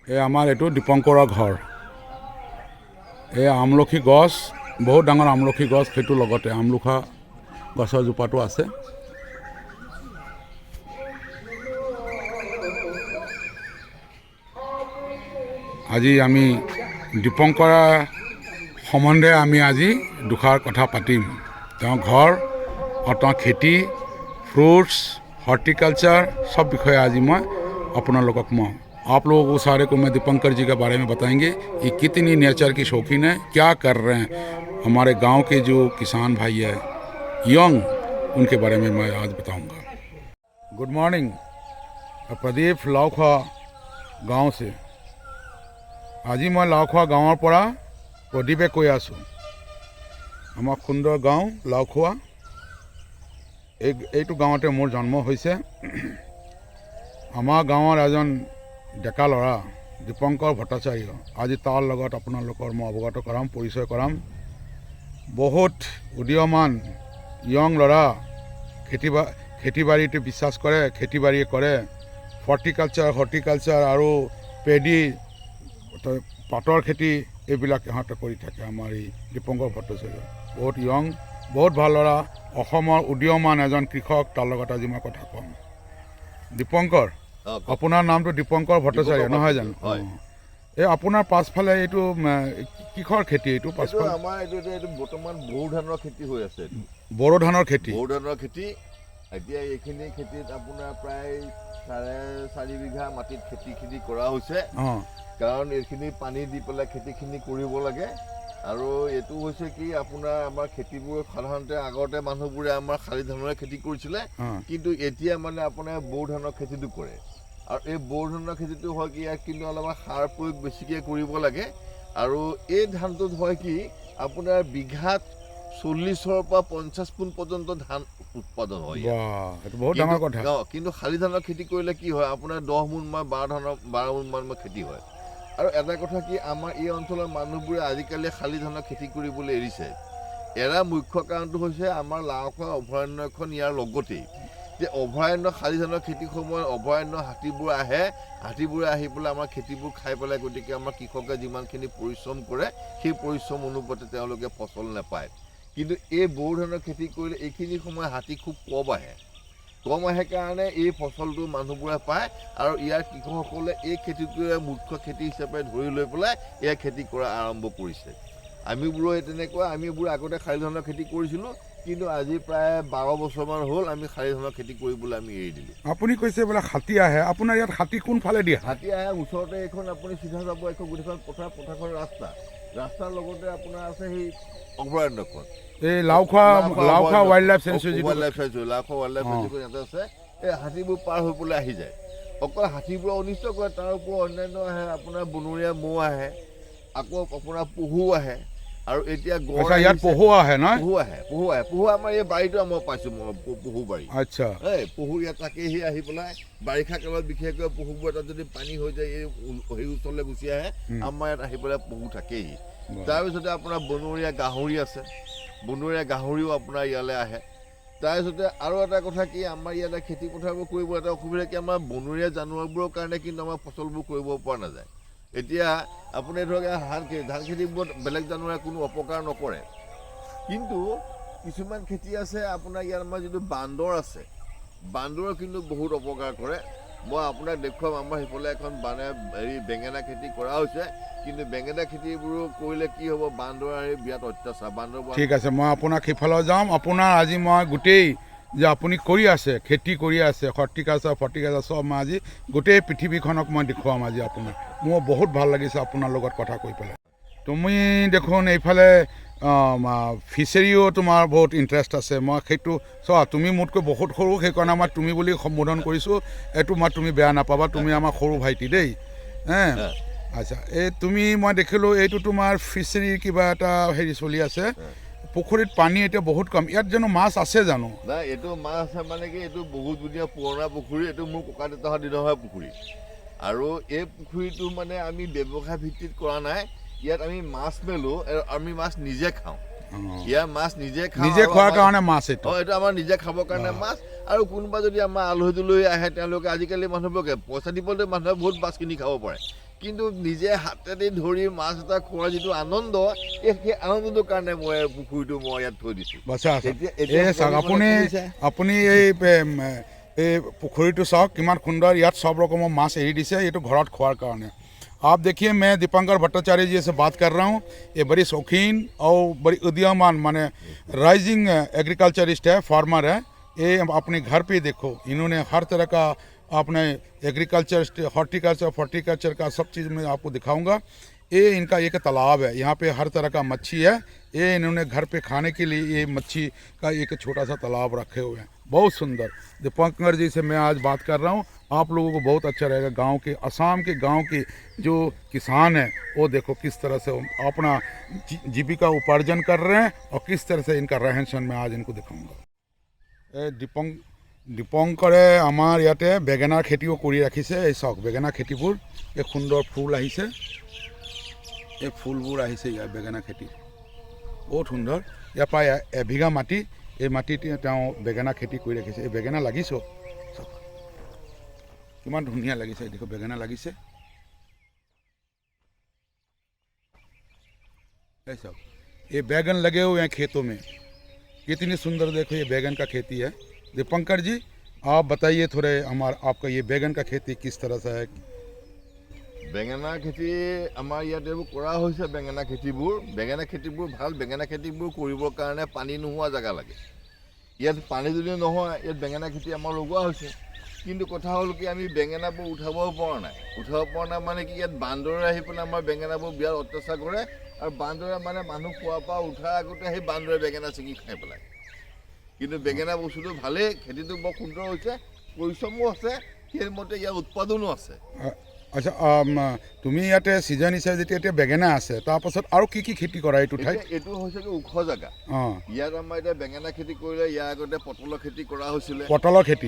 এই আমাৰ এইটো দীপঙ্কৰৰ ঘৰ। এই আমলখি গছ, বহুত ডাঙৰ আমলখি গছ, সেইটো লগতে আমলখা গছৰ জোপাটো আছে। আজি আমি দীপঙ্কৰ সম্বন্ধে আমি আজি দুষাৰ কথা পাতিম। তেওঁৰ ঘৰ আৰু তেওঁৰ খেতি, फ्रूट्स, हॉर्टिकल्चर सब विषय आज मैं अपना लोगों को आप लोगों को सारे को मैं दीपंकर जी के बारे में बताएंगे। ये कितनी नेचर की शौकीन है, क्या कर रहे हैं हमारे गांव के जो किसान भाई है यंग, उनके बारे में मैं आज बताऊंगा। गुड मॉर्निंग, प्रदीप लाउखा गाँव से। आज मैं लाउखा गाँवर परा प्रदीपे কৈ আছোঁ। আমাৰ সুন্দৰ গাঁও লাউখোৱা। এইটো গাঁৱতে মোৰ জন্ম হৈছে। আমাৰ গাঁৱৰ এজন ডেকা ল'ৰা দীপঙ্কৰ ভট্টাচাৰ্য, আজি তাৰ লগত আপোনালোকৰ মই অৱগত কৰাম, পৰিচয় কৰাম। বহুত উদীয়মান য়ং ল'ৰা, খেতি বাৰীটো বিশ্বাস কৰে, খেতি বাৰী কৰে, হৰ্টিকালচাৰ আৰু পেডি, পাতৰ খেতি এইবিলাক ইহঁতে কৰি থাকে। আমাৰ এই দীপঙ্কৰ ভট্টাচাৰ্য বহুত য়ং, বহুত ভাল ল'ৰা, অসমৰ উদীয়মান এজন কৃষক। তাৰ লগত আজি মই কথা ক'ম। দীপঙ্কৰ, আপোনাৰ নামটো দীপঙ্কৰ ভট্টাচাৰ্য নহয় জানো? এই আপোনাৰ পাছফালে এইটো কিহৰ খেতি? এইটো পাছফালে আমাৰ এইটো বৰ্তমান বড়ো ধানৰ খেতি হৈ আছে। বড়ো ধানৰ খেতি। এতিয়া এইখিনি খেতিত আপোনাৰ প্ৰায় 4.5 বিঘা মাটিত খেতি কৰা হৈছে। কাৰণ এইখিনি পানী দি পেলাই খেতিখিনি কৰিব লাগে। আৰু এইটো হৈছে কি, আপোনাৰ আমাৰ খেতিবোৰ সাধাৰণতে আগতে মানুহবোৰে আমাৰ শালি ধানৰে খেতি কৰিছিলে, কিন্তু এতিয়া মানে আপোনাৰ বড়ো ধানৰ খেতিটো কৰে। আৰু এই বড়ো ধানৰ খেতিটো হয় কি, ইয়াত কিন্তু অলপমান সাৰ প্ৰয়োগ বেছিকৈ কৰিব লাগে। আৰু এই ধানটোত হয় কি, আপোনাৰ বিঘাত 40-ৰ পৰা 50 পোন পৰ্যন্ত ধান উৎপাদন হয়। কিন্তু শালি ধানৰ খেতি কৰিলে কি হয়, আপোনাৰ 10 মোন মান 12 মোন মান খেতি হয়। আৰু এটা কথা কি, আমাৰ এই অঞ্চলৰ মানুহবোৰে আজিকালি শালি ধানৰ খেতি কৰিবলৈ এৰিছে। এৰা মুখ্য কাৰণটো হৈছে আমাৰ লাউখোৱা অভয়াৰণ্যখন ইয়াৰ লগতেই। যে অভয়াৰণ্য শালি ধানৰ খেতিৰ সময়ত অভয়াৰণ্য হাতীবোৰ আহি পেলাই আমাৰ খেতিবোৰ খাই পেলাই। গতিকে আমাৰ কৃষকে যিমানখিনি পৰিশ্ৰম কৰে, সেই পৰিশ্ৰম অনুপাতে তেওঁলোকে ফচল নাপায়। কিন্তু এই বড়ো ধানৰ খেতি কৰিলে এইখিনি সময় হাতী খুব কম আহে কাৰণে এই ফচলটো মানুহবোৰে পায়। আৰু ইয়াৰ কৃষকসকলে এই খেতিটোৱে মুখ্য খেতি হিচাপে ধৰি লৈ পেলাই এয়া খেতি কৰা আৰম্ভ কৰিছে। আমিবোৰো তেনেকুৱা, আমিবোৰ আগতে শালি ধানৰ খেতি কৰিছিলোঁ, কিন্তু আজি প্ৰায় 12 বছৰমান হ'ল আমি শালি ধানৰ খেতি কৰিবলৈ আমি এৰি দিলোঁ। আপুনি কৈছে বোলে হাতী আহে, আপোনাৰ ইয়াত হাতী কোনফালে দিয়ে? হাতী আহে ওচৰতে এইখন, আপুনি চিধা যাব, এইখন গোটেইখন পথাৰখন ৰাস্তাৰ লগতে আপোনাৰ আছে সেই অভয়াৰণ্যখন। এই লাউখোৱা ৱাইল্ড লাইফ চেঞ্চুৰী ইয়াতে আছে। এই হাতীবোৰ পাৰ হৈ পেলাই আহি যায়। অকল হাতীবোৰে অনিষ্ট কৰে, তাৰ ওপৰত অন্যান্য আহে, আপোনাৰ বনৰীয়া ম'হ আহে, আকৌ আপোনাৰ পহু আহে। আৰু এতিয়া ইয়াত পহু আহে ন? পহু আমাৰ এই বাৰীটো মই পাইছোঁ, পহু বাৰী। আচ্ছা, পহু ইয়াত থাকেহি আহি পেলাই বাৰিষা কালত, বিশেষকৈ পহুবোৰ এটা যদি পানী হৈ যায় এই সেই ওচৰলৈ গুচি আহে। আমাৰ ইয়াত আহি পেলাই পহু থাকেহি। তাৰপিছতে আপোনাৰ বনৰীয়া গাহৰি আছে, বনৰীয়া গাহৰিও আপোনাৰ ইয়ালৈ আহে। তাৰপিছতে আৰু এটা কথা কি, আমাৰ ইয়াতে খেতি পথাৰবোৰ কৰিব এটা অসুবিধা কি, আমাৰ বনৰীয়া জানুৱাৰবোৰৰ কাৰণে কিন্তু আমাৰ ফচলবোৰ কৰিব পৰা নাযায়। এতিয়া আপুনি ধৰক ধান খেতিবোৰত বেলেগ জানুৱাৰে কোনো অপকাৰ নকৰে, কিন্তু কিছুমান খেতি আছে আপোনাৰ ইয়াত আমাৰ যিটো বান্দৰ আছে, বান্দৰে কিন্তু বহুত অপকাৰ কৰে। মই আপোনাক দেখুৱাম, আমাৰ সেইফালে এখন বেঙেনা খেতি কৰা হৈছে, কিন্তু বেঙেনা খেতিবোৰ কৰিলে কি হ'ব, বান্দৰ বিৰাট অত্যাচাৰ। ঠিক আছে, মই আপোনাক সেইফালে যাম। আপোনাৰ আজি মই গোটেই যে আপুনি কৰি আছে, খেতি কৰি আছে, ফৰ্টিকালচাৰ চব মই আজি গোটেই পৃথিৱীখনক মই দেখুৱাম আজি আপোনাক। মোৰ বহুত ভাল লাগিছে আপোনাৰ লগত কথা কৈ পেলাই। তুমি দেখোন এইফালে ফিচাৰীও তোমাৰ বহুত ইণ্টাৰেষ্ট আছে। মই সেইটো চোৱা, তুমি মোতকৈ বহুত সৰু, সেইকাৰণে মই তুমি বুলি সম্বোধন কৰিছোঁ। এইটো তুমি বেয়া নাপাবা, তুমি আমাৰ সৰু ভাইটি দেই। আচ্ছা, এই তুমি মই দেখিলোঁ এইটো তোমাৰ ফিচাৰীৰ কিবা এটা হেৰি চলি আছে। পুখুৰীত পানী এতিয়া বহুত কম, ইয়াত জানো মাছ আছে জানো? নাই, এইটো মাছ আছে মানে কি, এইটো বহুত ধুনীয়া পুৰণা পুখুৰী। এইটো মোৰ ককা দেউতাহঁতৰ দিনৰ হয় পুখুৰী। আৰু এই পুখুৰীটো মানে আমি ব্যৱসায় ভিত্তিত কৰা নাই। ইয়াত আমি মাছ মেলোঁ, আমি মাছ নিজে খাওঁ। ইয়াৰ মাছ নিজে খোৱাৰ কাৰণে মাছ, এইটো আমাৰ নিজে খাবৰ কাৰণে মাছ। আৰু কোনোবা যদি আমাৰ আলহী দুলহী আহে, তেওঁলোকে আজিকালি মানুহবোৰকে পইচা দিবলৈ মানুহে বহুত মাছ কিনি খাব পাৰে। কিন্তু নিজে হাতেদি ধৰি মাছ এটা খোৱাৰ যিটো আনন্দ সেই আনন্দটোৰ কাৰণে মই পুখুৰীটো মই ইয়াত থৈ দিছোঁ। আপুনি এই পুখুৰীটো চাওক কিমান সুন্দৰ, ইয়াত সব ৰকমৰ মাছ এৰি দিছে এইটো ঘৰত খোৱাৰ কাৰণে। आप देखिए मैं दीपंकर भट्टाचार्य जी से बात कर रहा हूँ, ये बड़ी शौकीन और बड़ी उदीयमान माने राइजिंग एग्रीकल्चरिस्ट है, फार्मर है। ये अपने घर पे देखो इन्होंने हर तरह का अपने एग्रीकल्चर हॉर्टिकल्चर का सब चीज़ मैं आपको दिखाऊंगा। ये इनका एक तालाब है, यहाँ पे हर तरह का मच्छी है। ये इन्होंने घर पे खाने के लिए ये मच्छी का एक छोटा सा तालाब रखे हुए हैं, बहुत सुंदर। दीपंकर जी से मैं आज बात कर रहा हूँ, आप लोगों को बहुत अच्छा रहेगा। गांव के असम के गांव के जो किसान हैं वो देखो किस तरह से अपना जीविका उपार्जन कर रहे हैं और किस तरह से इनका रहन सहन मैं आज इनको दिखाऊंगा। दीपंकरे आमार इयाते बेगेनार खेतिओ करि राखिছে। এই চাওক বেগেনা খেতিবোৰ, এই সুন্দৰ ফুল আহিছে, এই ফুলবোৰ আহিছে ইয়াৰ বেগেনা খেতি বহুত সুন্দৰ। ইয়াৰ পৰা এবিঘা মাটি, এই মাটিতে তেওঁ বেগেনা খেতি কৰি ৰাখিছে। এই বেগেনা লাগিছে চাওক কিমান ধুনীয়া লাগিছে, দেখো বেগেনা লাগিছে। এই চাওক ये बैगन लगे हुए हैं खेतों में, कितनी सुंदर देखो ये बैगन का खेती है। दीपंकर जी आप बताइए थोड़े आपका ये बैगन का खेती किस तरह से है? বেঙেনা খেতি আমাৰ ইয়াত এইবোৰ কৰা হৈছে। বেঙেনা খেতিবোৰ ভাল। বেঙেনা খেতিবোৰ কৰিবৰ কাৰণে পানী নোহোৱা জেগা লাগে। ইয়াত পানী যদি নহয় ইয়াত বেঙেনা খেতি আমাৰ লগোৱা হৈছে। কিন্তু কথা হ'ল কি আমি বেঙেনাবোৰ উঠাব পৰা নাই মানে কি ইয়াত বান্দৰে আহি পেলাই আমাৰ বেঙেনাবোৰ বিৰাট অত্যাচাৰ কৰে, আৰু বান্দৰে মানে মানুহ খোৱাৰ পৰা উঠাৰ আগতে সেই বান্দৰে বেঙেনা ছিঙি খাই পেলায়। কিন্তু বেঙেনা বস্তুটো ভালেই, খেতিটো বৰ সুন্দৰ হৈছে, পৰিশ্ৰমো আছে, সেইমতে ইয়াৰ উৎপাদনো আছে। আচ্ছা তুমি ইয়াতে ছিজন হিচাপে যেতিয়া এতিয়া বেঙেনা আছে তাৰপাছত আৰু কি কি খেতি কৰা এইটো ঠাইত? এইটো হৈছে কি ওখ জেগা। ইয়াত আমাৰ এতিয়া বেঙেনা খেতি কৰিলে ইয়াৰ আগতে পটলৰ খেতি কৰা হৈছিলে। পটলৰ খেতি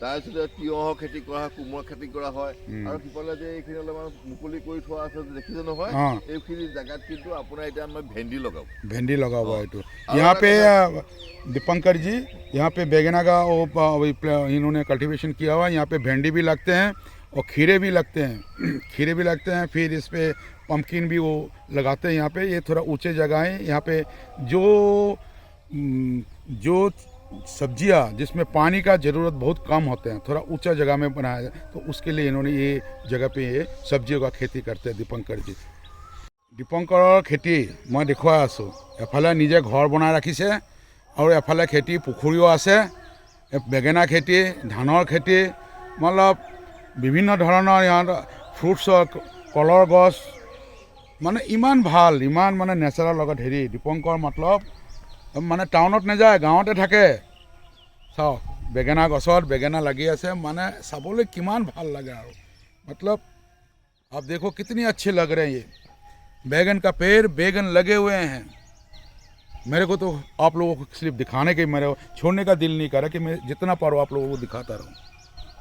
তাৰপিছতে তিয়হৰ খেতি কৰা হয়, কোমোৰা খেতি কৰা হয়, আৰু সিফালে যে এইখিনি অলপমান মুকলি কৰি থোৱা আছে দেখিছে নহয়, এইখিনি জেগাত কিন্তু আপোনাৰ এতিয়া আমাৰ ভেন্দি লগাব এইটো। यहाँ पे दीपंकर जी यहाँ पे बैगना का इन्होंने कल्टीवेशन किया हुआ है। यहाँ पे भेंडी भी लगते हैं और खीरे भी लगते हैं। फिर इस पे पम्पकिन भी वो लगाते हैं। यहाँ पे ये थोड़ा ऊंचे जगह है। यहाँ पे जो सब्जियाँ जिसमें पानी का ज़रूरत बहुत कम होते हैं, थोड़ा ऊंचा जगह में बनाया जाए, तो उसके लिए इन्होंने ये जगह पे ये सब्जियों का खेती करते हैं दीपंकर जी। দীপংকৰৰ খেতি মই দেখুৱাই আছোঁ। এফালে নিজে ঘৰ বনাই ৰাখিছে আৰু এফালে খেতি পুখুৰীও আছে, বেঙেনা খেতি, ধানৰ খেতি, মতলব বিভিন্ন ধৰণৰ ইয়াত ফ্ৰুটছৰ কলৰ গছ, মানে ইমান ভাল, ইমান মানে নেচাৰৰ লগত হেৰি। দীপংকৰ মতলব মানে টাউনত নাযায়, গাঁৱতে থাকে। চাওক বেঙেনা গছত বেঙেনা লাগি আছে, মানে চাবলৈ কিমান ভাল লাগে আৰু। मतलब आप देखो कितनी अच्छे लग रहे हैं ये बैगन का पेड़, बैगन लगे हुए हैं। मेरे को तो आप लोगों को सिर्फ दिखाने के मेरे छोड़ने का दिल नहीं कर रहा कि मैं जितना पारो आप लोगों को दिखाता रहूँ।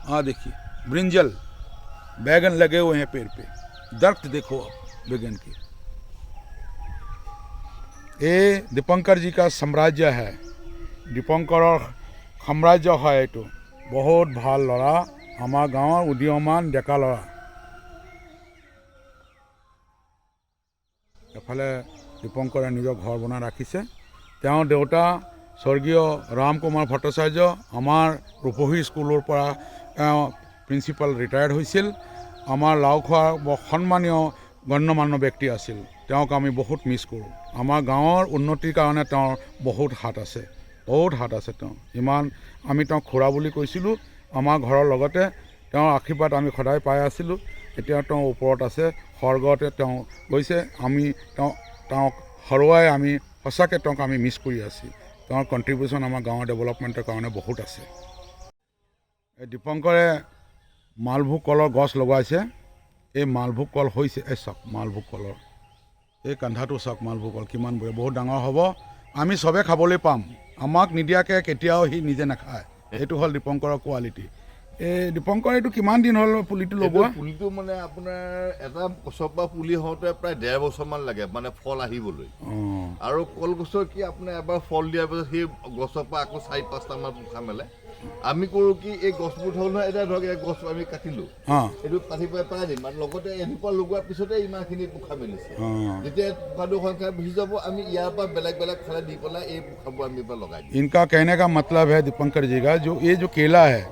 हाँ देखिए ब्रिंजल बैगन लगे हुए हैं पेड़ पे, दरख्त देखो आप बैगन की। ये दीपंकर जी का साम्राज्य है, दीपंकर साम्राज्य है। এইটো बहुत ভাল ল'ৰা, আমাৰ গাঁৱৰ উদীয়মান ডেকা ল'ৰা। এফালে দীপংকৰে নিজৰ ঘৰ বনাই ৰাখিছে। তেওঁৰ দেউতা স্বৰ্গীয় ৰাম কুমাৰ ভট্টাচাৰ্য আমাৰ ৰূপহী স্কুলৰ পৰা প্ৰিন্সিপাল ৰিটায়াৰ্ড হৈছিল। আমাৰ লাওখোৱাৰ সন্মানীয় গণ্যমান্য ব্যক্তি আছিল। তেওঁক আমি বহুত মিছ কৰোঁ। আমাৰ গাঁৱৰ উন্নতিৰ কাৰণে তেওঁৰ বহুত হাত আছে। তেওঁ ইমান আমি তেওঁক খুৰা বুলি কৈছিলোঁ। আমাৰ ঘৰৰ লগতে তেওঁৰ আশীৰ্বাদ আমি সদায় পাই আছিলোঁ। এতিয়া তেওঁ ওপৰত আছে, স্বৰ্গতে তেওঁ গৈছে। আমি তেওঁক হৰুৱাই আমি সঁচাকৈ তেওঁক আমি মিছ কৰি আছোঁ। তেওঁৰ কণ্ট্ৰিবিউশ্যন আমাৰ গাঁৱৰ ডেভেলপমেণ্টৰ কাৰণে বহুত আছে। এই দীপংকৰে মালভোগ কলৰ গছ লগাইছে। এই মালভোগ কল হৈছে, এই চাওক মালভোগ কলৰ এই কান্ধাটো চাওক, মালভোগ কল কিমান বহুত ডাঙৰ হ'ব। আমি চবে খাবলৈ পাম, আমাক নিদিয়াকৈ কেতিয়াও সি নিজে নাখায়। এইটো হ'ল দীপংকৰৰ কোৱালিটি। এই দীপংকৰ এইটো কিমান দিন হ'ল পুলিটো লগোৱা? পুলিটো মানে আপোনাৰ এটা গছৰ পৰা পুলি হওঁতে প্ৰায় 1.5 বছৰমান লাগে মানে ফল আহিবলৈ। আৰু কলগছৰ কি আপোনাৰ এবাৰ ফল দিয়াৰ পিছত সেই গছৰ পৰা আকৌ 4-5টামান পোখা মেলে। আমি কৰোঁ কি এই গছবোৰ থওঁ নহয়, এতিয়া ধৰক এই গছ আমি কাটিলোঁ, অঁ এইটো কাটি পেলাই দিম আৰু লগতে এজোপা লগোৱাৰ পিছতে ইমানখিনি পোখা মেলিছে। অঁ যেতিয়া পোখাটোৰ সংখ্যা বেছি যাব, আমি ইয়াৰ পৰা বেলেগ বেলেগ ফালে দি পেলাই এই পোখাবোৰ আমি পৰা লগাই দিম। इनका कहने का मतलब है दीपंकर जी का, जो ये जो केला है,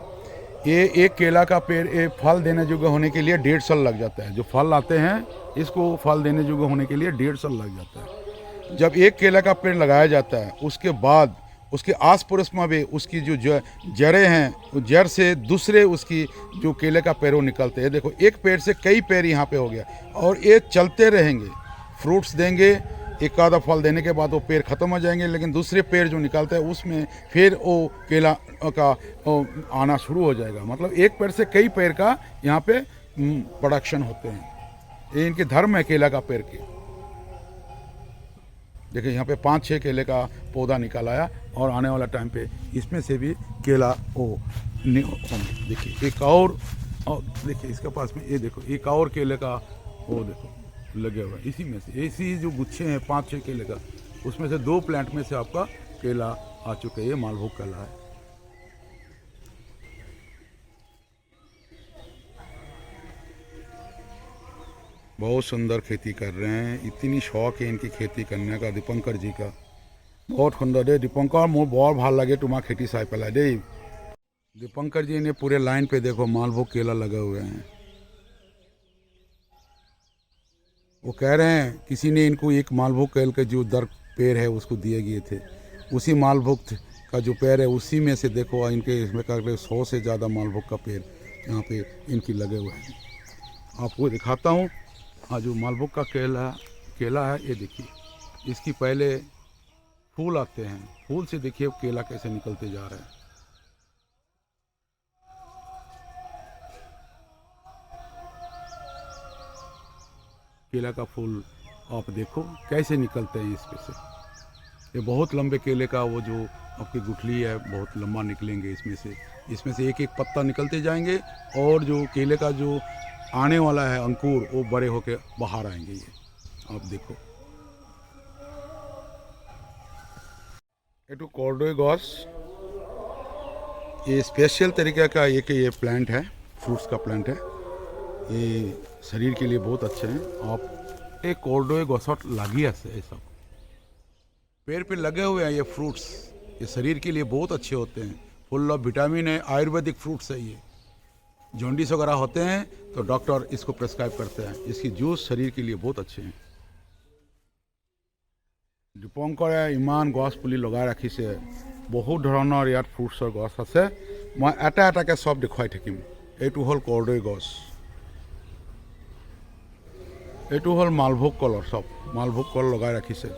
ये एक केला का पेड़ ये फल देने योग्य होने के लिए 1.5 साल लग जाता है। जो फल आते हैं इसको फल देने योग्य होने के लिए 1.5 साल लग जाता है। जब एक केला का पेड़ लगाया जाता है उसके बाद उसके आस पड़ोस में भी उसकी जो जड़ें हैं, वो जड़ से दूसरे उसकी जो केले का पेड़ वो निकलते हैं। देखो एक पेड़ से कई पेड़ यहाँ पे हो गया और ये चलते रहेंगे, फ्रूट्स देंगे, एक आधा फल देने के बाद वो पेड़ ख़त्म हो जाएंगे, लेकिन दूसरे पेड़ जो निकलते हैं उसमें फिर वो केला का आना शुरू हो जाएगा। मतलब एक पेड़ से कई पेड़ का यहाँ पे प्रोडक्शन होते हैं। ये इनके धर्म है केला का पेड़ के। देखिए यहाँ पे 5-6 केले का पौधा निकल आया और आने वाला टाइम पे इसमें से भी केला वो देखिए एक और देखिए इसके पास में ये देखो एक और केले का वो देखो लगे हुए हैं। इसी में से ऐसी जो गुच्छे हैं 5-6 केले का, उसमें से 2 प्लांट में से आपका केला आ चुका है। ये मालभोग केला है। बहुत सुंदर खेती कर रहे हैं, इतनी शौक है इनकी खेती करने का दीपंकर जी का। बहुत सुंदर दे दीपंकर, मोर बहुत ভাল লাগে तुम्हारा खेती साई पेला दे। दीपंकर जी ने पूरे लाइन पे देखो मालभोग केला लगे हुए हैं। वो कह रहे हैं किसी ने इनको एक मालभोग केले के जो दर पेड़ है उसको दिए गए थे, उसी मालभोग का जो पेड़ है उसी में से देखो इनके इसमें कर 100 से ज़्यादा मालभोग का पेड़ यहाँ पे इनकी लगे हुए हैं। आपको दिखाता हूँ। हाँ, जो मालभोग का केला है ये देखिए, इसकी पहले फूल आते हैं, फूल से देखिए केला कैसे निकलते जा रहे हैं। केला का फूल आप देखो कैसे निकलते हैं इसमें से। ये बहुत लंबे केले का वो जो आपकी गुठली है बहुत लंबा निकलेंगे इसमें से एक एक पत्ता निकलते जाएंगे और जो केले का जो आने वाला है अंकुर वो बड़े होके बाहर आएंगे। ये आप देखो। ये तो कॉर्डोय गॉस, ये स्पेशल तरीके का ये प्लांट है, फ्रूट्स का प्लांट है। ये शरीर के लिए बहुत अच्छे हैं। आप एक कॉर्डोय गॉसट लागी है सब पेड़ पे लगे हुए हैं। ये फ्रूट्स ये शरीर के लिए बहुत अच्छे होते हैं, फुल ऑफ विटामिन है, आयुर्वेदिक फ्रूट्स है। ये जॉन्डिस वगैरह होते हैं तो डॉक्टर इसको प्रेस्क्राइब करते हैं। इसकी जूस शरीर के लिए बहुत अच्छे हैं। দীপঙ্কৰে ইমান গছ পুলি লগাই ৰাখিছে, বহুত ধৰণৰ ইয়াত ফ্ৰুটছৰ গছ আছে। মই এটা এটাকৈ চব দেখুৱাই থাকিম। এইটো হ'ল কৰ্দৈ গছ, এইটো হ'ল মালভোগ কলৰ, চব মালভোগ কল লগাই ৰাখিছে।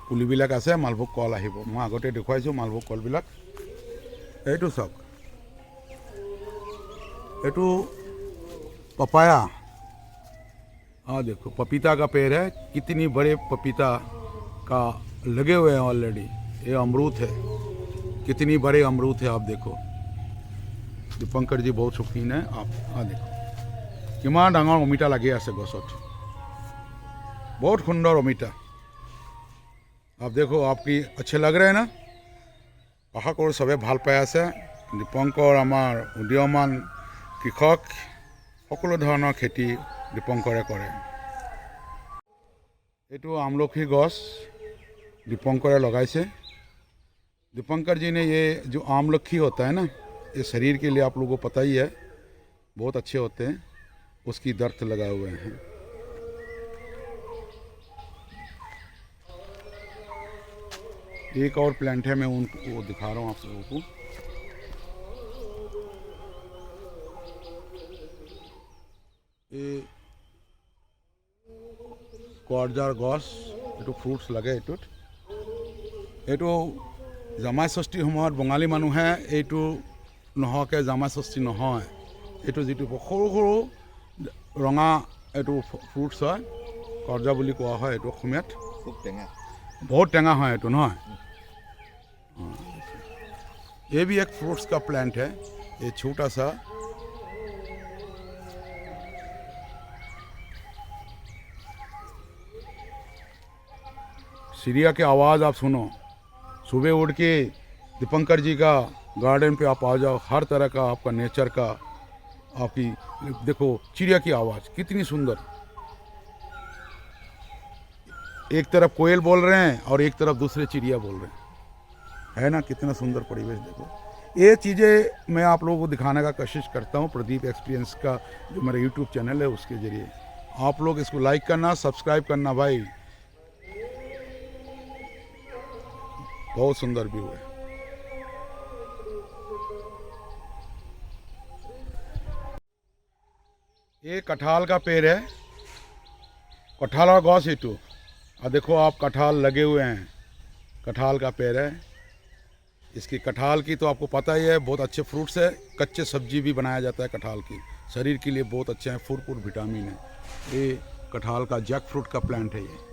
পুলিবিলাক আছে, মালভোগ কল আহিব। মই আগতে দেখুৱাইছোঁ মালভোগ কলবিলাক। এইটো চাওক, এইটো पपाया। हाँ देखो पपीता का पेड़ है, कितनी बड़े पपीता का लगे हुए हैं ऑलरेडी। ये अमरूद है, कितनी बड़े अमरूद है आप देखो। दीपंकर जी बहुत शौकीन है। आप हाँ देखो किमान डांगर अमिता लगे आसे गছত, बहुत सुंदर अमिता। आप देखो आपकी अच्छे लग रहे हैं ना। आशा करो सबे ভাল পাই আছে। दीपंकर आमार उदीयमान কৃষক, সকলো ধৰণৰ খেতি दीपंकरे करे। এইটো আমলখি গছ दीपंकरे लगाइছে। दीपंकर जी ने ये जो आमलखी होता है ना, ये शरीर के लिए आप लोगों को पता ही है बहुत अच्छे होते हैं, उसकी दर्द लगाए हुए हैं। एक और प्लांट है, मैं उनको दिखा रहा हूँ आप लोगों को। ये কৰ্জাৰ গছ, এইটো ফ্ৰুটছ লাগে। এইটো জামাই ষষ্ঠীৰ সময়ত বঙালী মানুহে এইটো নহওঁকৈ জামাই ষষ্ঠী নহয়। এইটো যিটো সৰু সৰু ৰঙা এইটো ফ্ৰুটছ হয়, কৰ্জা বুলি কোৱা হয়। এইটো অসমীয়াত খুব টেঙা, बहुत टेंगा है तो ना। ये भी एक फ्रूट्स का प्लांट है। ये छोटा सा चिड़िया की आवाज़ आप सुनो। सुबह उठ के दीपंकर जी का गार्डन पे आप आ जाओ, हर तरह का आपका नेचर का, आपकी देखो चिड़िया की आवाज़ कितनी सुंदर, एक तरफ कोयल बोल रहे हैं और एक तरफ दूसरे चिड़िया बोल रहे हैं, है ना, कितना सुंदर परिवेश। देखो ये चीज़ें मैं आप लोगों को दिखाने का कोशिश करता हूँ, प्रदीप एक्सपीरियंस का जो मेरा यूट्यूब चैनल है उसके ज़रिए। आप लोग इसको लाइक करना, सब्सक्राइब करना भाई, बहुत सुंदर व्यू है। ये कटहल का पेड़ है, कटहल और गौस इटू, और देखो आप कटहल लगे हुए हैं, कटहल का पेड़ है। इसकी कटहल की तो आपको पता ही है, बहुत अच्छे फ्रूट्स है, कच्चे सब्जी भी बनाया जाता है कटहल की, शरीर के लिए बहुत अच्छे हैं, भरपूर विटामिन है। ये कटहल का जैक फ्रूट का प्लांट है ये।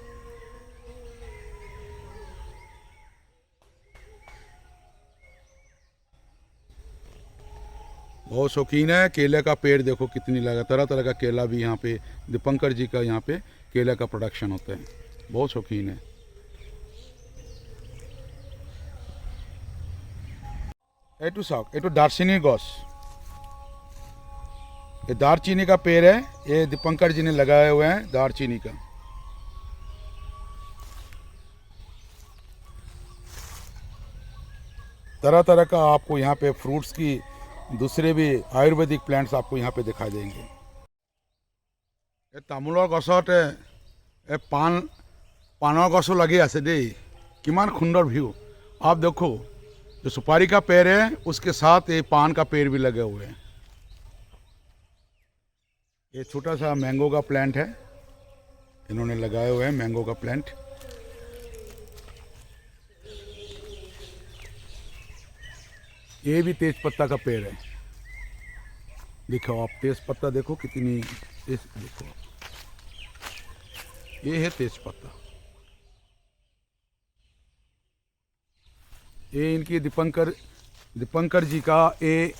बहुत शौकीन है केले का पेड़, देखो कितनी लगा, तरह तरह का केला भी यहाँ पे दीपंकर जी का यहाँ पे केले का प्रोडक्शन होता है, बहुत शौकीन है। एटू साग, एटू दारचीनी गॉस, ये दारचीनी का पेड़ है, ये दीपंकर जी ने लगाए हुए हैं दारचीनी का। तरह तरह का आपको यहाँ पे फ्रूट्स की दूसरे भी आयुर्वेदिक प्लांट्स आपको यहाँ पे दिखाई देंगे। तामूলৰ গছতে पानर गसो लगी आसे दे, किमान सुंदर व्यू। आप देखो जो सुपारी का पेड़ है उसके साथ ये पान का पेड़ भी लगे हुए हैं। ये छोटा सा मैंगो का प्लांट है, इन्होंने लगाए हुए हैं मैंगो का प्लांट। ये भी तेज पत्ता का पेड़ है, देखो आप तेज पत्ता देखो कितनी तेज, देखो ये है तेज पत्ता। ये इनकी दीपंकर जी का ये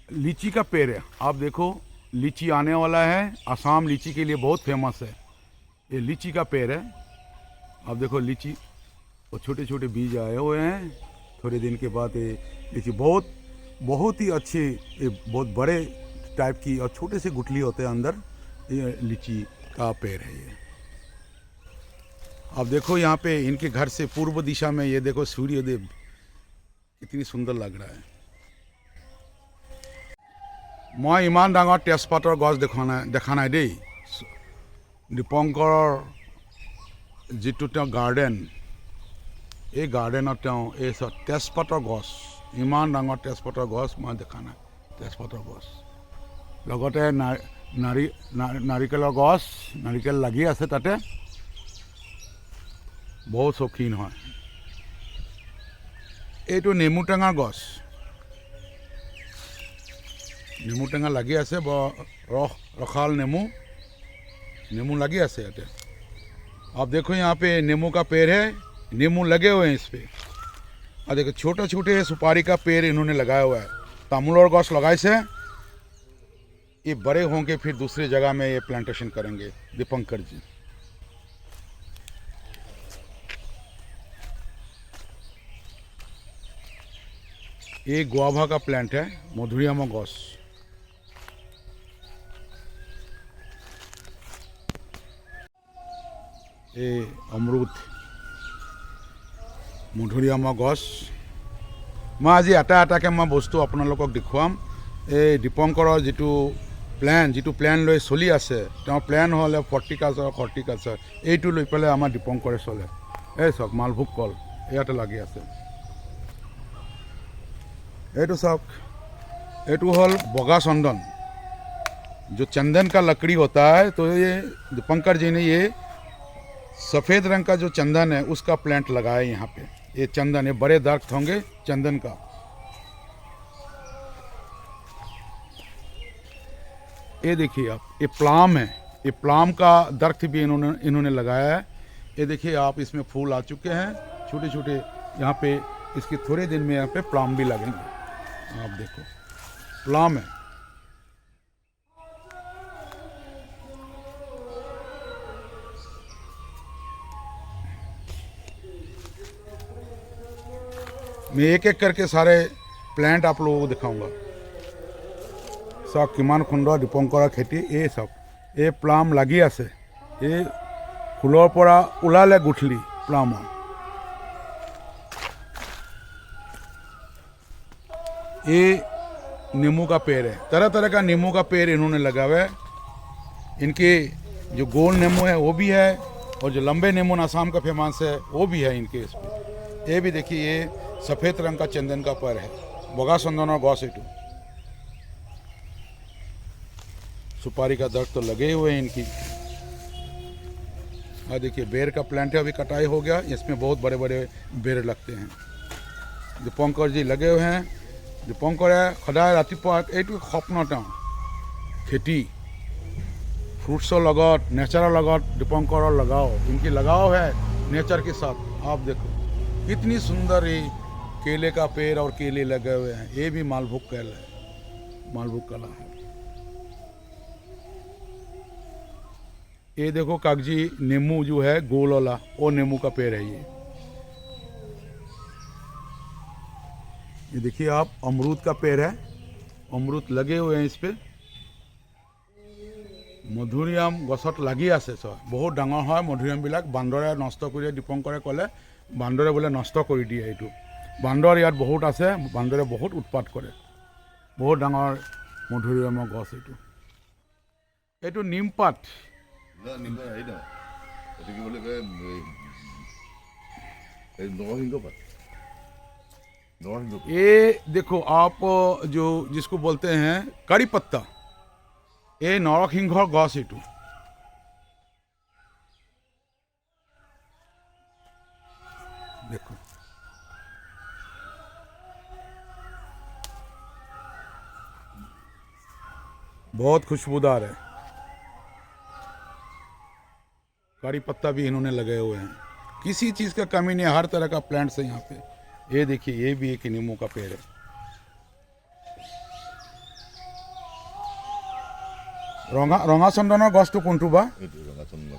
लीची का पेड़ है। आप देखो लीची आने वाला है, असम लीची के लिए बहुत फेमस है। ये लीची का पेड़ है, आप देखो लीची, वो छोटे छोटे बीज आए हुए हैं, थोड़े दिन के बाद ये लीची बहुत ही अच्छी, ये बहुत बड़े टाइप की और छोटे से गुठली होते हैं अंदर, ये लीची का पेड़ है ये। आप देखो यहाँ पे इनके घर से पूर्व दिशा में ये देखो सूर्योदय कितनी सुंदर लग रहा है। मैं इमान डांगर तेजपातर गছ দেখা নাই দেই, দীপঙ্কৰৰ যিটো তেওঁ গাৰ্ডেন, এই গাৰ্ডেনত তেওঁ এই তেজপাতৰ গছ, ইমান ডাঙৰ তেজপাতৰ গছ মই দেখা নাই। তেজপাতৰ গছ লগতে নাৰিকলৰ গছ, নাৰিকল লাগি আছে তাতে, বহুত শৌখিন হয়। এইটো নেমু টেঙাৰ গছ, नेमू टेंगा लगी आसे, रखाल नेमू लगी आसे याते। आप देखो यहाँ पे नेमू का पेड़ है, नेमू लगे हुए हैं इस पे। और देखो छोटे छोटे सुपारी का पेड़ इन्होंने लगाया हुआ है। तामुलर गछ लगाए से ये बड़े होंगे, फिर दूसरी जगह में ये प्लांटेशन करेंगे दीपंकर जी। ये गुआभा का प्लांट है, मधुरियामा गछ। ये अमृत मधुरियामा गछ। मैं आज এটা এটাকে मैं बस्तु আপোনালোকক দেখুৱাম। এই দীপঙ্কৰৰ যিটো প্ল্যান লৈ চলি আছে, তেওঁৰ প্ল্যান হ'লে হৰ্টিকালচাৰ এইটো লৈ পেলাই আমাৰ দীপঙ্কৰে চলে। এই চাওক মালভোগ কল ইয়াতে লাগি আছে, এইটো চাওক, এইটো হ'ল बगा चंदन, जो चंदन का लकड़ी होता है। तो ये दीपंकर जी ने ये सफ़ेद रंग का जो चंदन है उसका प्लांट लगाया है यहाँ पे। ये चंदन, ये बड़े दरख्त होंगे चंदन का। ये देखिए आप, ये प्लाम है, ये प्लाम का दरख्त भी इन्होंने लगाया है। ये देखिए आप, इसमें फूल आ चुके हैं छोटे छोटे। यहाँ पे इसके थोड़े दिन में यहाँ पे प्लाम भी लगेंगे। आप देखो प्लाम है। मैं एक एक करके सारे प्लांट आप लोगों को दिखाऊंगा। सब किमान सुंदर दीपंकरा खेती ये सब ये प्लाम লাগি আছে ये फूलों পৰা ওলালে गुठली प्लाम। ये नींबू का पेड़ है, तरह तरह का नींबू का पेड़ इन्होंने लगा हुआ है। इनके जो गोल नींबू है वो भी है और जो लंबे नींबू आसाम का फेमस है वो भी है इनके इस पे। ये भी देखिए ये सफ़ेद रंग का चंदन का पेड़ है, बगा चंदन और गौ सेटू। सुपारी का दरख्त तो लगे हुए हैं इनकी। और देखिए बेर का प्लांट है, अभी कटाई हो गया, इसमें बहुत बड़े बड़े बेर लगते हैं। दीपंकर जी लगे हुए हैं। दीपंकरे सदाय रातिपुৱা এইটো স্বপ্ন তেওঁ खेती फ्रूट्सों लगत नेचर लगत दीपंकर लगाओ, इनकी लगाओ है नेचर के साथ। आप देखो कितनी सुंदर ये केले का पेड़ और केले लगे हुए हैं। ये भी मालभोग केला है, मालभोग कला है। ये देखो कागजी नींबू जो है गोल वाला वो नींबू का पेड़ है। ये देखिए आप अमरूद का पेड़ है, अमरूद लगे हुए हैं इस पे। मधुरिआम गছত লাগি আছে सब बहुत डाঙर है मधुरिआम बिलाक बांदरे नष्ट कर दीपंकरे कले बांदरे बोले नष्ट कर दिए। ये बांदर इतना बहुत আছে, बांदरे बहुत उत्पात करे। बहुत डाঙर मधुरिआমৰ गছ এইটো নিমপাত। ये देखो आप जो जिसको बोलते हैं कड़ी पत्ता, ये नरसिंहर गछ। ये देखो बहुत खुशबूदार है। कड़ी पत्ता भी इन्होंने लगे हुए हैं, किसी चीज़ का कमी नहीं, हर तरह का प्लांट्स है यहाँ पे। ये देखिए ये भी एक नींबू का पेड़ है। रंगा चंदনৰ গছটো কোনটো বা?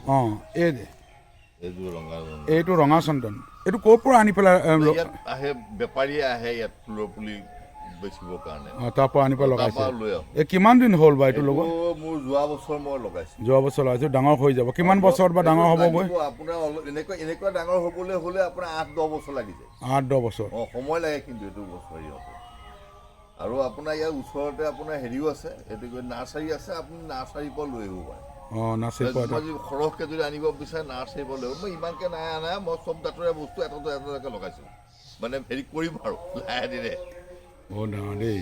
অঁ এই যে এইটো ৰঙা চন্দন। এইটো ক'ৰ পৰা আনি পেলাই আহে বেপাৰী আহে ইয়াত ফুলৰ পুলি বেচিবৰ কাৰণে। তাৰ পৰা আনি পেলাই লগাইছে। এই কিমান দিন হ'ল বা এইটো লগোৱা? মোৰ যোৱা বছৰ মই লগাইছোঁ। যোৱা বছৰ লগাইছোঁ। ডাঙৰ হৈ যাব কিমান বছৰত বা ডাঙৰ হ'বগৈ? আপোনাৰ এনেকুৱা ডাঙৰ হ'বলৈ হ'লে আপোনাৰ 8-10 বছৰ লাগি যায়। 8-10 বছৰ সময় লাগে কিন্তু এইটো বছৰ হ'ব। আৰু আপোনাৰ ইয়াৰ ওচৰতে আপোনাৰ হেৰিও আছে, এইটো নাৰ্চাৰী আছে, আপুনি নাৰ্চাৰীৰ পৰা লৈ আহিব পাৰে। নাৰ্চাৰীৰ পৰা সৰহকৈ যদি আনিব বিচাৰে নাৰ্চাৰীৰ পৰা লৈ আহিব। মই ইমানকৈ নাই আনা, মই চব জাতৰে বস্তু এটা এটাকৈ লগাইছোঁ, মানে হেৰি কৰিম আৰু লাহে ধীৰে। বহুত ডাঙৰ দেই।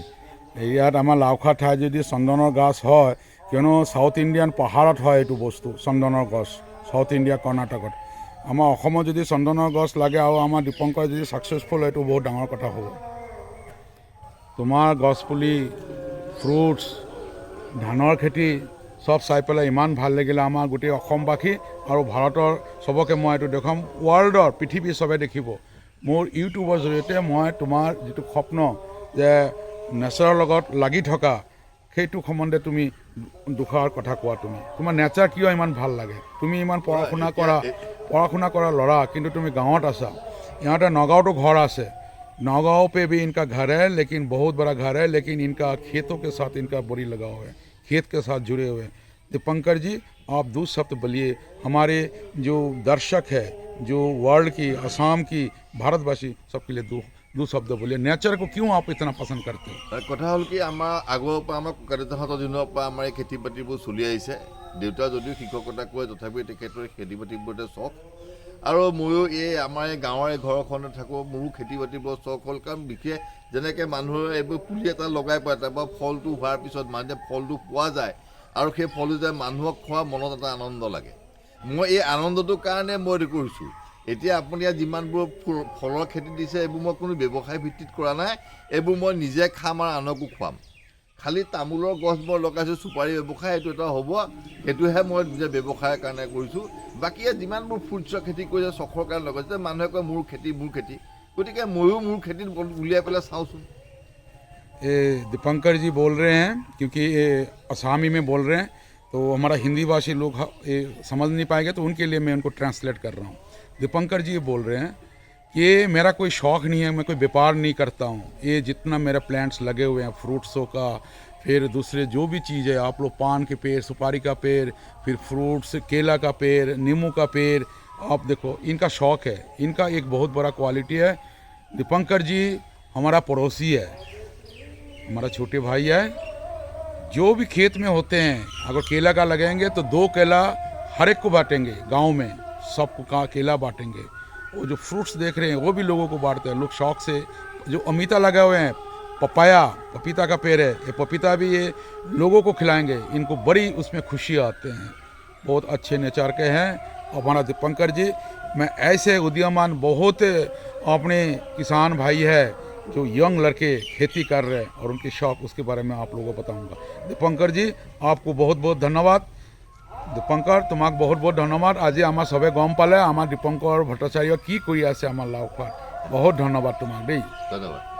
ইয়াত আমাৰ লাওখোৱা ঠাইত যদি চন্দনৰ গছ হয়, কিয়নো সাউথ ইণ্ডিয়ান পাহাৰত হয় এইটো বস্তু চন্দনৰ গছ, সাউথ ইণ্ডিয়া কৰ্ণাটকত। আমাৰ অসমত যদি চন্দনৰ গছ লাগে আৰু আমাৰ দীপংকৰ যদি ছাকচেছফুল হয়, এইটো বহুত ডাঙৰ কথা হ'ব। তোমাৰ গছপুলি ফ্ৰুটছ ধানৰ খেতি সব চাই পেলাই ইমান ভাল লাগিলে আমাৰ গোটেই অসমবাসী আৰু ভাৰতৰ চবকে মই এইটো দেখুৱাম, ৱৰ্ল্ডৰ পৃথিৱীৰ চবে দেখিব। মোৰ ইউটিউবৰ জৰিয়তে মই তোমাৰ যিটো স্বপ্ন যে নেচাৰৰ লগত লাগি থকা সেইটো সম্বন্ধে তুমি দুখাৰ কথা কোৱা। তুমি তোমাৰ নেচাৰ কিয় ইমান ভাল লাগে? তুমি ইমান পঢ়া শুনা কৰা ল'ৰা, কিন্তু তুমি গাঁৱত আছা। ইহঁতে নগাঁৱতো ঘৰ আছে, नौगांव पे भी इनका घर है, लेकिन बहुत बड़ा घर है, लेकिन इनका खेतों के साथ इनका बोरी लगा हुआ है, खेत के साथ जुड़े हुए हैं। दीपंकर जी आप 2 शब्द बोलिए, हमारे जो दर्शक है, जो वर्ल्ड की, असम की, भारतवासी सबके लिए दो शब्द बोलिए। नेचर को क्यों आप इतना पसंद करते हैं? কথা হ'ল কি, আমাৰ আগৰ পৰা আমাৰ ককাদেউতাহঁতৰ দিনৰ পৰা আমাৰ এই খেতি বাতিবোৰ চলি আহিছে। দেউতা যদিও শিক্ষকতা কৰে, তথাপিও তেখেতৰ খেতি বাতিবোৰতে চখ। আৰু ময়ো এই আমাৰ এই গাঁৱৰ ঘৰখনত থাকোঁ, মোৰো খেতি বাতিবোৰ চখ হ'ল। কাৰণ বিশেষ যেনেকৈ মানুহৰ এইবোৰ পুলি এটা লগাই পায়, তাৰপৰা ফলটো হোৱাৰ পিছত মানে ফলটো পোৱা যায় আৰু সেই ফলটো যে মানুহক খোৱা মনত এটা আনন্দ লাগে। মই এই আনন্দটোৰ কাৰণে মই এইটো কৰিছোঁ। এতিয়া আপুনি ইয়াত যিমানবোৰ ফলৰ খেতি দিছে, এইবোৰ মই কোনো ব্যৱসায় ভিত্তিত কৰা নাই, এইবোৰ মই নিজে খাম আৰু আনকো খুৱাম। খালি তামোলৰ গছ মই লগাইছোঁ, চুপাৰী ব্যৱসায় এইটো এটা হ'ব, সেইটোহে মই নিজে ব্যৱসায়ৰ কাৰণে কৰিছোঁ। বাকী যিমানবোৰ ফ্ৰুটছৰ খেতি কৰিছে চখৰ কাৰণে লগাইছে, মানুহে কয় মোৰ খেতি, গতিকে ময়ো মোৰ খেতিত উলিয়াই পেলাই চাওঁচোন। ये दीपंकर जी बोल रहे हैं, क्योंकि ये असामी में बोल रहे हैं, तो हमारा हिंदी भाषी लोग ये समझ नहीं पाएंगे, तो उनके लिए मैं उनको ट्रांसलेट कर रहा हूँ। दीपंकर जी बोल रहे हैं ये मेरा कोई शौक़ नहीं है, मैं कोई व्यापार नहीं करता हूँ। ये जितना मेरे प्लांट्स लगे हुए हैं फ्रूट्सों का, फिर दूसरे जो भी चीज़ है, आप लोग पान के पेड़, सुपारी का पेड़, फिर फ्रूट्स, केला का पेड़, नींबू का पेड़, आप देखो इनका शौक़ है। इनका एक बहुत बड़ा क्वालिटी है। दीपंकर जी हमारा पड़ोसी है, हमारा छोटे भाई है। जो भी खेत में होते हैं, अगर केला का लगेंगे तो 2 केला हर एक को बांटेंगे, गांव में सबको का केला बांटेंगे। वो जो फ्रूट्स देख रहे हैं वो भी लोगों को बांटते हैं लोग शौक से। जो अमिता लगा हुए हैं, पपाया, पपीता का पेड़ है, ये पपीता भी ये लोगों को खिलाएंगे। इनको बड़ी उसमें खुशी आते हैं। बहुत अच्छे नेचर के हैं। और हमारा दीपंकर जी, मैं ऐसे उद्यमान बहुत अपने किसान भाई है जो यंग लड़के खेती कर रहे हैं और उनके शौक, उसके बारे में आप लोगों को बताऊंगा। दीपंकर जी आपको बहुत बहुत धन्यवाद। দীপঙ্কৰ তোমাক বহুত বহুত ধন্যবাদ। আজি আমাৰ সবে গম পালে আমাৰ দীপঙ্কৰ ভট্টাচাৰ্য কি কৰি আছে আমাৰ লাওখোৱাত। বহুত ধন্যবাদ তোমাক দেই। ধন্যবাদ।